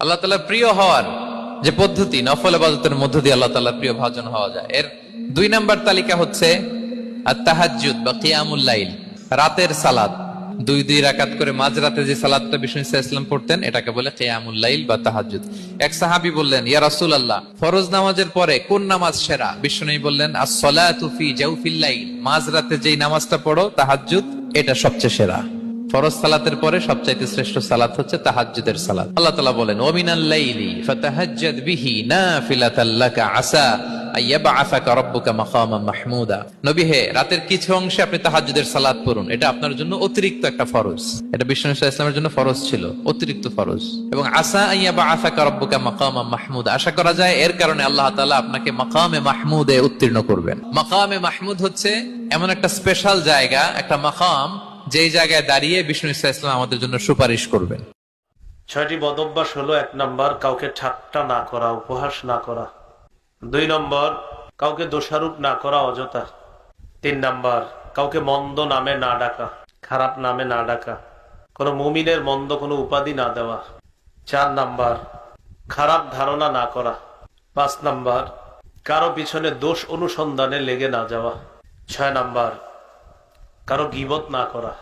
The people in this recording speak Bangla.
আল্লাহ তাআলা প্রিয় হওয়ার যে পদ্ধতি, নফল ইবাদতের মধ্য দিয়ে আল্লাহ তাআলার প্রিয় ভাজন হওয়া যায়। এর 2 নাম্বার তালিকা হচ্ছে আত-তাহাজ্জুদ বা কিয়ামুল লাইল, রাতের সালাত। 2 রাকাত করে মাঝরাতে যে সালাতটা বিষ্ণু সাল্লাল্লাহু আলাইহি ওয়াসাল্লাম পড়তেন, এটাকে বলে কিয়ামুল লাইল বা তাহাজ্জুদ। এক সাহাবী বললেন, ইয়া রাসূলুল্লাহ, ফরজ নামাজের পরে কোন নামাজ সেরা? বিষ্ণু বললেন, আস-সালাতু ফি জাওফিল লাইল, মাঝরাতে যেই নামাজটা পড়ো তাহাজ্জুদ, এটা সবচেয়ে সেরা। ফরজ সালাতের পরে সবচাইতে শ্রেষ্ঠ সালাত হচ্ছে তাহাজ্জুদের সালাত। আল্লাহ তাআলা বলেন, ওয়া মিনাল লাইলি ফাতাহাজ্জাদ বিহি নাফিলাতাল লাকা আসা আইয়াবআসাকা রাব্বুকা মাকামান মাহমুদা। নবী হে, রাতের কিছু অংশে আপনি তাহাজ্জুদের সালাত পড়ুন, এটা আপনার জন্য অতিরিক্ত একটা ফরজ। এটা বিষ্ণু সাল্লাল্লাহু আলাইহি ওয়াসাল্লামের জন্য ফরজ ছিল, অতিরিক্ত ফরজ। এবং আসা আইয়াবআসাকা রাব্বুকা মাকামান মাহমুদা, আশা করা যায় এর কারণে আল্লাহ তাআলা আপনাকে মাকামে মাহমুদে উত্তীর্ণ করবেন। মাকামে মাহমুদ হচ্ছে এমন একটা স্পেশাল জায়গা, একটা মাকাম, যেই জায়গায় দাঁড়িয়ে বিষ্ণু ইসলাম আমাদের জন্য সুপারিশ করবেন। 6টি বদঅভ্যাস হলো: 1 নম্বর, কাউকে ঠাট্টা না করা, উপহাস না করা। 2 নম্বর, কাউকে দোষারোপ না করা অযথা। 3 নম্বর, কাউকে মন্দ নামে না ডাকা, খারাপ নামে না ডাকা, কোনো মুমিনের মন্দ কোনো উপাধি না দেওয়া। 4 নম্বর, খারাপ ধারণা না করা। 5 নম্বর, কারো পিছনে দোষ অনুসন্ধানে লেগে না যাওয়া। 6 নম্বর, কারো গীবত না করা।